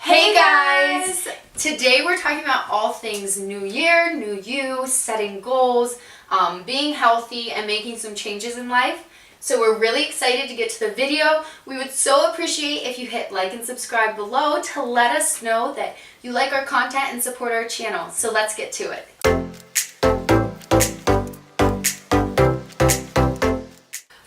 Hey guys! Today we're talking about all things new year, new you, setting goals, being healthy, and making some changes in life. So we're really excited to get to the video. We would so appreciate if you hit like and subscribe below to let us know that you like our content and support our channel. So let's get to it.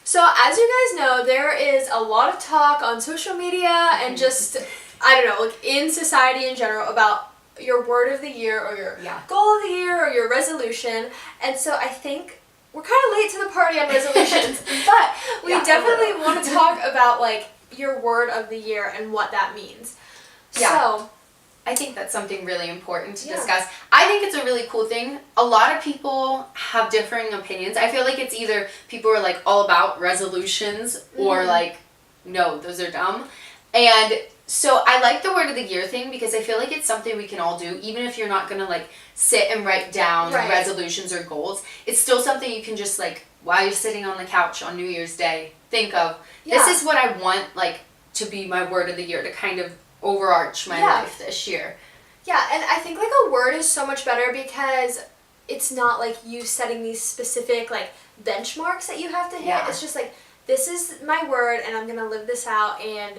So as you guys know, there is a lot of talk on social media and just, I don't know, like in society in general about your word of the year or your goal of the year or your resolution. And so I think we're kind of late to the party on resolutions, but we definitely want to talk about like your word of the year and what that means. So I think that's something really important to discuss. I think it's a really cool thing. A lot of people have differing opinions. I feel like it's either people are like all about resolutions or like, no, those are dumb. And so I like the word of the year thing because I feel like it's something we can all do, even if you're not going to like sit and write down resolutions or goals. It's still something you can just like, while you're sitting on the couch on New Year's Day, think of, this is what I want like to be my word of the year, to kind of overarch my life this year. Yeah, and I think like a word is so much better because it's not like you setting these specific like benchmarks that you have to hit. It's just like, this is my word and I'm going to live this out, and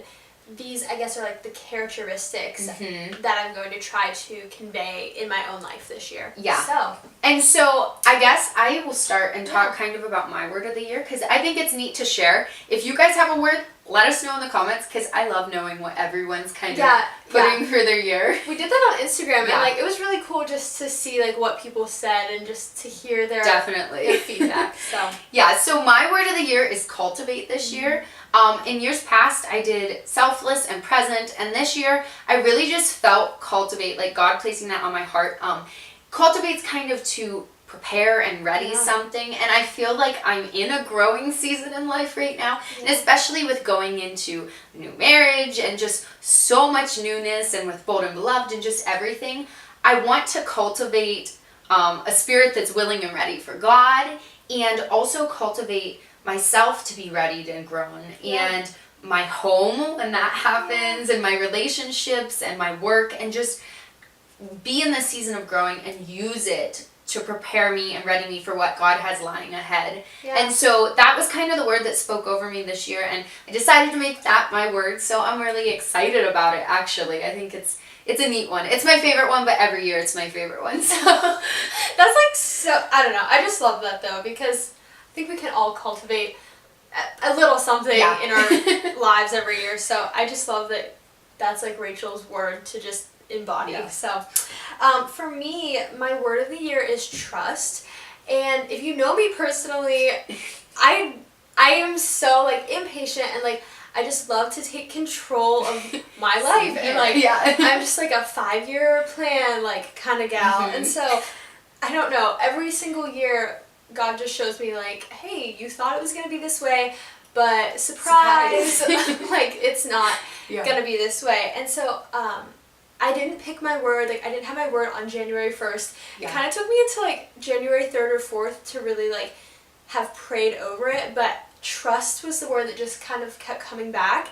these I guess are like the characteristics that I'm going to try to convey in my own life this year. So I guess I will start and talk kind of about my word of the year because I think it's neat to share. If you guys have a word, let us know in the comments because I love knowing what everyone's kind of putting for their year. We did that on Instagram and like it was really cool just to see like what people said and just to hear their feedback. So my word of the year is cultivate this year. In years past, I did selfless and present, and this year I really just felt cultivate, like God placing that on my heart. Cultivate's kind of to prepare and ready something, and I feel like I'm in a growing season in life right now, and especially with going into a new marriage and just so much newness, and with Bold and Beloved and just everything. I want to cultivate a spirit that's willing and ready for God, and also cultivate myself to be ready and grown, and my home when that happens, and my relationships and my work, and just be in the season of growing and use it to prepare me and ready me for what God has lying ahead. And so that was kind of the word that spoke over me this year, and I decided to make that my word, so I'm really excited about it actually. I think it's a neat one. It's my favorite one, but every year it's my favorite one. So that's like so, I don't know. I just love that though because I think we can all cultivate a little something in our lives every year. So I just love that that's like Rachel's word to just embody. So for me, my word of the year is trust. And if you know me personally, I am so like impatient and like I just love to take control of my life. And like I'm just like a 5-year plan like kind of gal. And so I don't know, every single year God just shows me like, hey, you thought it was going to be this way, but surprise. Like it's not going to be this way. And so I didn't pick my word, like I didn't have my word on January 1st. It kind of took me until like January 3rd or 4th to really like have prayed over it, but trust was the word that just kind of kept coming back.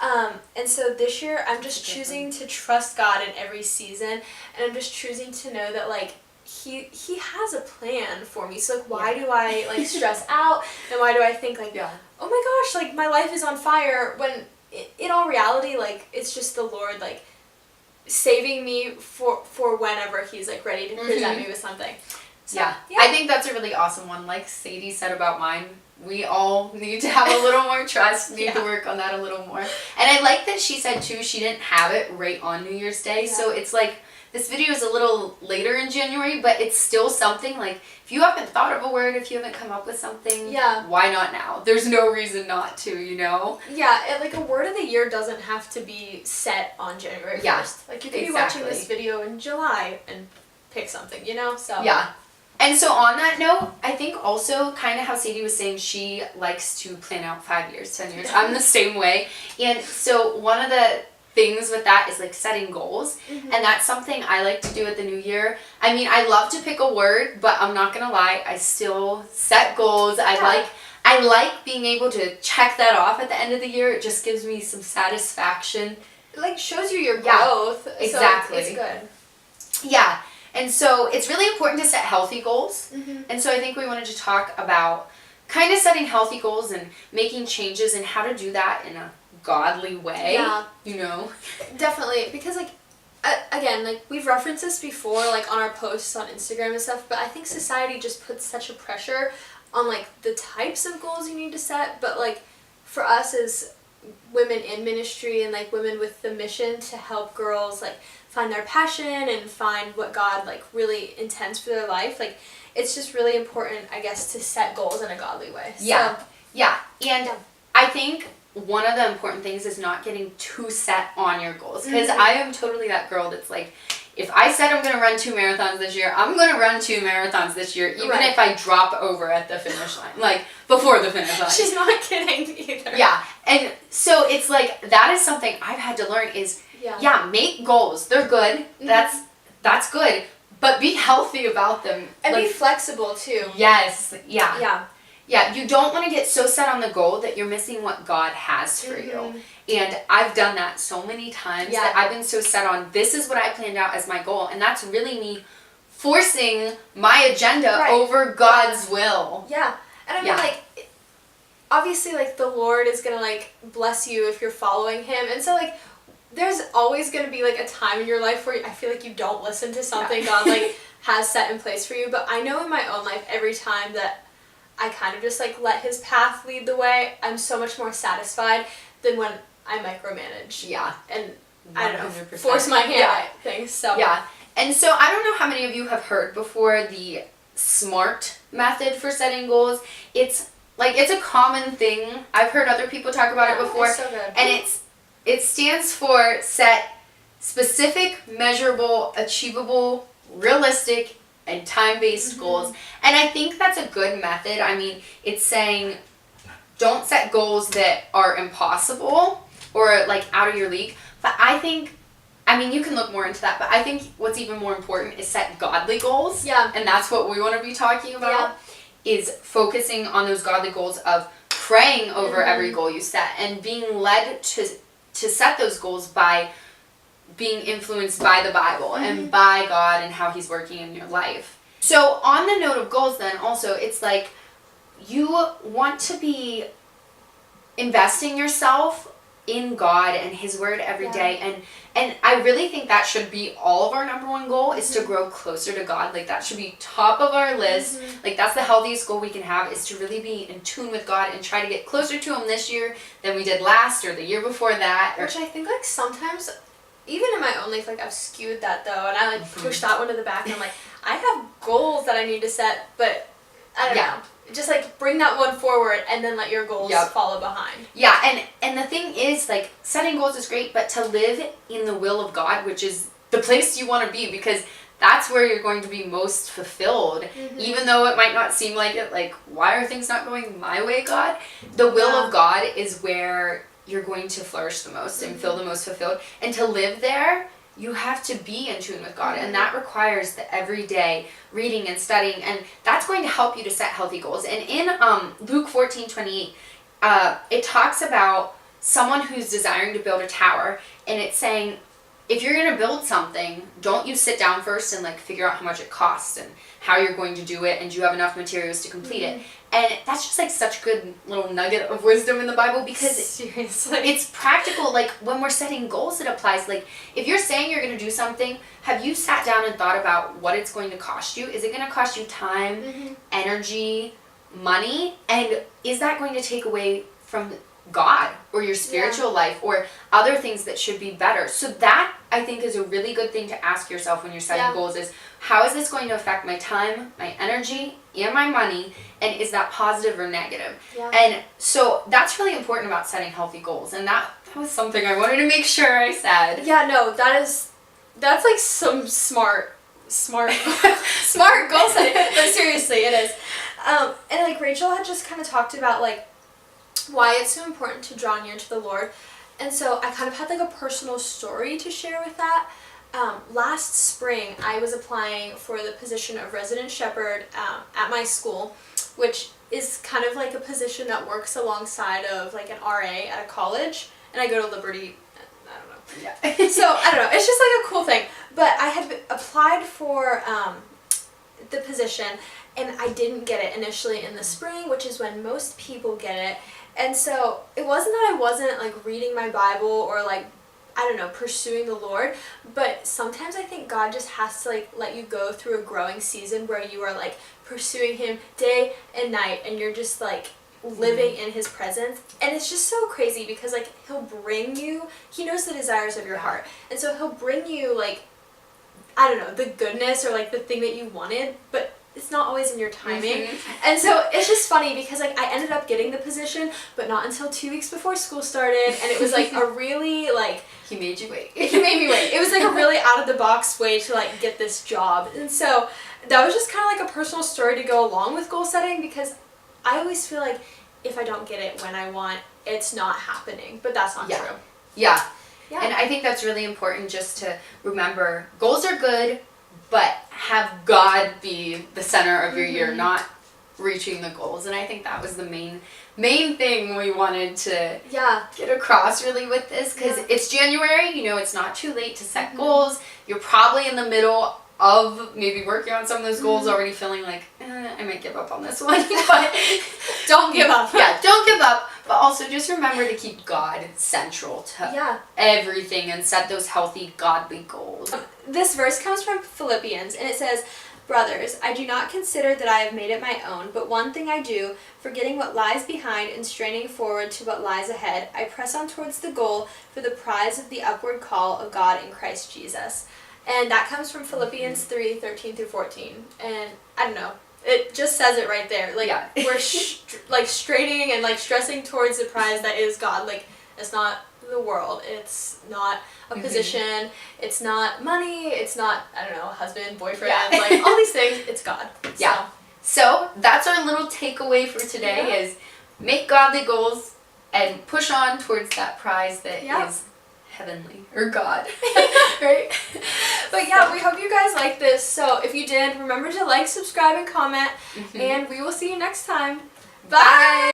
And so this year I'm just choosing to trust God in every season, and I'm just choosing to know that like he has a plan for me. So like why do I like stress out, and why do I think like oh my gosh, like my life is on fire, when in all reality like it's just the Lord like saving me for whenever he's like ready to present me with something. So, I think that's a really awesome one. Like Sadie said about mine, we all need to have a little more trust, need to work on that a little more. And I like that she said too, she didn't have it right on New Year's Day. So it's like, this video is a little later in January, but it's still something like, if you haven't thought of a word, if you haven't come up with something, why not now? There's no reason not to, you know? Yeah, and like a word of the year doesn't have to be set on January 1st. Like you could be watching this video in July and pick something, you know? So And so on that note, I think also kind of how Sadie was saying, she likes to plan out 5 years, 10 years. I'm the same way. And so one of the things with that is like setting goals, and that's something I like to do at the new year. I mean, I love to pick a word, but I'm not gonna lie, I still set goals. I like being able to check that off at the end of the year. It just gives me some satisfaction It like shows you your Yeah, growth. exactly. So it's good. Yeah. And so it's really important to set healthy goals. Mm-hmm. And so I think we wanted to talk about kind of setting healthy goals and making changes and how to do that in a godly way. Yeah. You know? Definitely. Because, like, again, like, we've referenced this before, like, on our posts on Instagram and stuff, but I think society just puts such a pressure on, like, the types of goals you need to set. But, like, for us as women in ministry and, like, women with the mission to help girls, like, find their passion and find what God, like, really intends for their life, like, it's just really important, I guess, to set goals in a godly way. Yeah. So, yeah. And I think one of the important things is not getting too set on your goals. Because I am totally that girl that's like, if I said I'm going to run 2 marathons this year, I'm going to run 2 marathons this year, even if I drop over at the finish line. Like, before the finish line. She's not kidding either. Yeah. And so it's like, that is something I've had to learn is, make goals. They're good. That's good. But be healthy about them. And like, be flexible, too. Yes. Yeah. Yeah. Yeah, you don't want to get so set on the goal that you're missing what God has for you. And I've done that so many times that I've been so set on, this is what I planned out as my goal. And that's really me forcing my agenda over God's will. Yeah. And I mean, like, obviously, like, the Lord is going to, like, bless you if you're following Him. And so, like, there's always going to be, like, a time in your life where I feel like you don't listen to something God, like, has set in place for you. But I know in my own life, every time that I kind of just, like, let His path lead the way, I'm so much more satisfied than when I micromanage. Yeah. And, 100%. I don't know, force my hand at things. So. Yeah. And so I don't know how many of you have heard before the SMART method for setting goals. It's, like, it's a common thing. I've heard other people talk about it before. It's so good. And it stands for set specific, measurable, achievable, realistic, and time-based goals. And I think that's a good method. I mean, it's saying don't set goals that are impossible or like out of your league. But I think, I mean, you can look more into that, but I think what's even more important is set godly goals. Yeah. And that's what we want to be talking about, is focusing on those godly goals of praying over every goal you set and being led to set those goals by being influenced by the Bible and by God and how He's working in your life. So on the note of goals then, also, it's like you want to be investing yourself in God and His Word every day. And I really think that should be all of our number one goal, is to grow closer to God. Like, that should be top of our list. Like, that's the healthiest goal we can have, is to really be in tune with God and try to get closer to Him this year than we did last or the year before that. Which I think, like, sometimes, even in my own life, like, I've skewed that, though, and I, like, push that one to the back, and I'm like, I have goals that I need to set, but I don't know. Just, like, bring that one forward and then let your goals follow behind. Yeah, and the thing is, like, setting goals is great, but to live in the will of God, which is the place you want to be, because that's where you're going to be most fulfilled, even though it might not seem like it. Like, why are things not going my way, God? The will of God is where you're going to flourish the most and feel the most fulfilled. And to live there, you have to be in tune with God, and that requires the everyday reading and studying, and that's going to help you to set healthy goals. And in Luke 14:28, it talks about someone who's desiring to build a tower, and it's saying, if you're going to build something, don't you sit down first and, like, figure out how much it costs and how you're going to do it, and do you have enough materials to complete it. And that's just, like, such a good little nugget of wisdom in the Bible, because seriously, it's practical. Like, when we're setting goals, it applies. Like, if you're saying you're going to do something, have you sat down and thought about what it's going to cost you? Is it going to cost you time, energy, money? And is that going to take away from God or your spiritual life or other things that should be better? So that, I think, is a really good thing to ask yourself when you're setting goals, is how is this going to affect my time, my energy, and my money, and is that positive or negative? And so that's really important about setting healthy goals, and that was something I wanted to make sure I said. Yeah, no, that's like some smart goal setting, but seriously, it is. And, like, Rachel had just kind of talked about, like, why it's so important to draw near to the Lord. And so I kind of had, like, a personal story to share with that. Last spring, I was applying for the position of resident shepherd at my school, which is kind of like a position that works alongside of, like, an RA at a college. And I go to Liberty, I don't know, Yeah. So, I don't know. It's just like a cool thing. But I had applied for the position, and I didn't get it initially in the spring, which is when most people get it. And so it wasn't that I wasn't like reading my Bible or like, I don't know, pursuing the Lord, but sometimes I think God just has to like let you go through a growing season where you are like pursuing Him day and night, and you're just like living in His presence. And it's just so crazy because like He'll bring you, He knows the desires of your heart, and so He'll bring you like, I don't know, the goodness or like the thing that you wanted, but it's not always in your timing. And so it's just funny because like I ended up getting the position, but not until 2 weeks before school started, and it was like a really like He made you wait. he made me wait. It was like a really out of the box way to like get this job. And so that was just kind of like a personal story to go along with goal setting, because I always feel like if I don't get it when I want, it's not happening. But that's not true. Yeah. Yeah. And I think that's really important just to remember, goals are good, but have God be the center of your year, not reaching the goals. And I think that was the main thing we wanted to get across really with this, because it's January, you know, it's not too late to set goals. You're probably in the middle of maybe working on some of those goals, already feeling like, I might give up on this one. But don't give up. Yeah, don't give up. But also just remember to keep God central to everything and set those healthy, godly goals. This verse comes from Philippians, and it says, "Brothers, I do not consider that I have made it my own, but one thing I do, forgetting what lies behind and straining forward to what lies ahead, I press on towards the goal for the prize of the upward call of God in Christ Jesus." And that comes from Philippians 3:13 through 14. And I don't know, it just says it right there. Like, we're like straining and like stressing towards the prize that is God. Like, it's not the world, it's not a position, it's not money, it's not, I don't know, husband, boyfriend, like all these things, it's God. So that's our little takeaway for today is make godly goals and push on towards that prize that is heavenly, or God, right? But yeah, we hope you guys like this. So if you did, remember to like, subscribe, and comment, and we will see you next time. Bye!